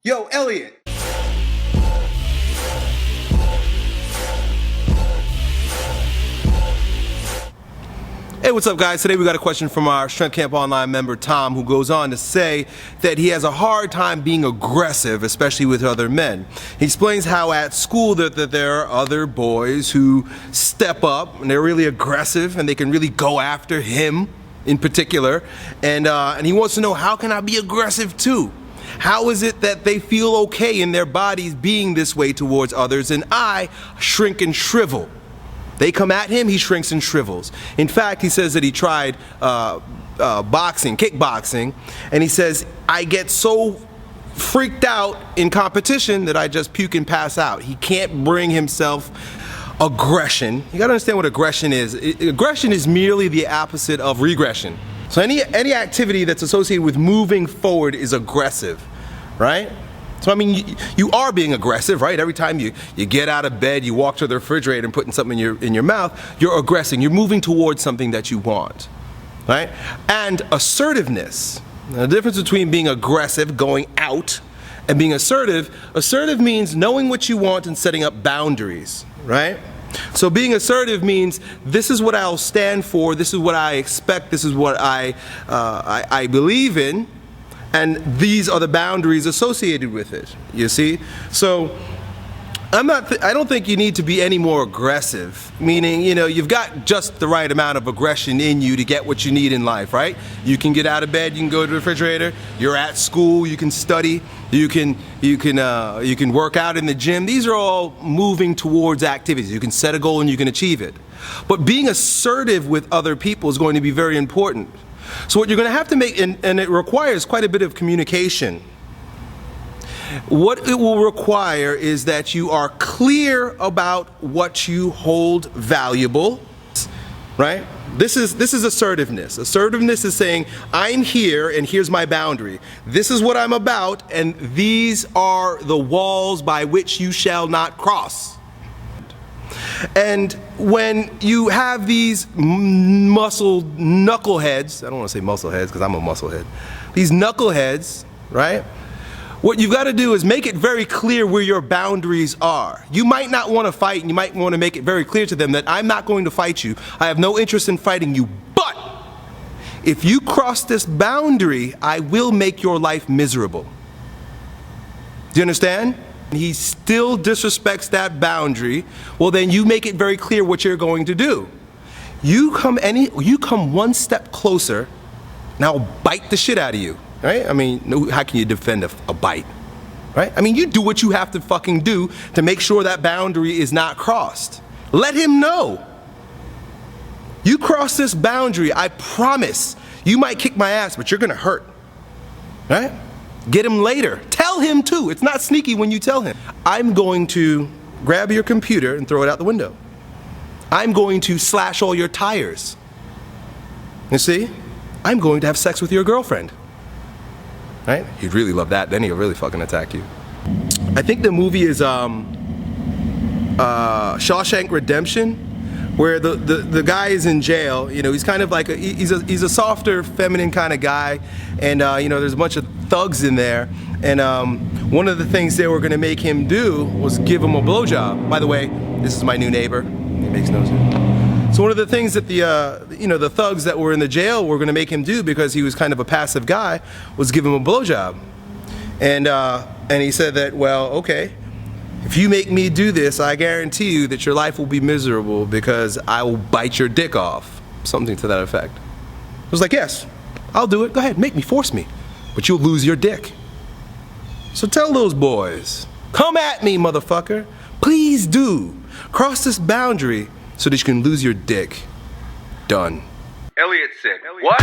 Yo, Elliot. Hey, what's up, guys? Today we got a question from our Strength Camp Online member, Tom, who goes on to say that he has a hard time being aggressive, especially with other men. He explains how at school that there are other boys who step up and they're really aggressive and they can really go after him in particular. And he wants to know, how can I be aggressive too? How is it that they feel okay in their bodies being this way towards others and I shrink and shrivel? They come at him, he shrinks and shrivels. In fact, he says that he tried kickboxing, and he says, I get so freaked out in competition that I just puke and pass out. He can't bring himself aggression. You gotta understand what aggression is. Aggression is merely the opposite of regression. So any activity that's associated with moving forward is aggressive, right? So I mean, you are being aggressive, right? Every time you get out of bed, you walk to the refrigerator and putting something in your mouth, you're aggressing. You're moving towards something that you want, right? And assertiveness. Now, the difference between being aggressive, going out, and being assertive. Assertive means knowing what you want and setting up boundaries, right? So being assertive means this is what I'll stand for. This is what I expect. This is what I believe in. And these are the boundaries associated with it, you see? So I don't think you need to be any more aggressive, meaning, you know, you've got just the right amount of aggression in you to get what you need in life, right? You can get out of bed, you can go to the refrigerator, you're at school, you can study, you can work out in the gym. These are all moving towards activities. You can set a goal and you can achieve it. But being assertive with other people is going to be very important. So what you're going to have to make, and it requires quite a bit of communication. What it will require is that you are clear about what you hold valuable, right? This is assertiveness. Assertiveness is saying, I'm here and here's my boundary. This is what I'm about and these are the walls by which you shall not cross. And when you have these muscle knuckleheads, I don't want to say muscleheads because I'm a musclehead, these knuckleheads, right? What you've got to do is make it very clear where your boundaries are. You might not want to fight, and you might want to make it very clear to them that I'm not going to fight you. I have no interest in fighting you, but if you cross this boundary, I will make your life miserable. Do you understand? He still disrespects that boundary, well then you make it very clear what you're going to do. You come one step closer, and I'll bite the shit out of you, right? I mean, how can you defend a bite, right? I mean, you do what you have to fucking do to make sure that boundary is not crossed. Let him know. You cross this boundary, I promise, you might kick my ass, but you're gonna hurt, right? Get him later. Tell him too. It's not sneaky when you tell him. I'm going to grab your computer and throw it out the window. I'm going to slash all your tires. You see? I'm going to have sex with your girlfriend. Right? He'd really love that. Then he'll really fucking attack you. I think the movie is Shawshank Redemption, where the guy is in jail. You know, he's kind of like he's a softer, feminine kind of guy, and you know, there's a bunch of thugs in there, and one of the things they were going to make him do was give him a blowjob. By the way, this is my new neighbor. He makes no sense. So one of the things that the thugs that were in the jail were going to make him do, because he was kind of a passive guy, was give him a blowjob, and he said that, well, okay, if you make me do this, I guarantee you that your life will be miserable because I will bite your dick off. Something to that effect. I was like, yes, I'll do it. Go ahead, make me, force me. But you'll lose your dick. So tell those boys, come at me, motherfucker. Please do. Cross this boundary so that you can lose your dick. Done. Elliot said, what?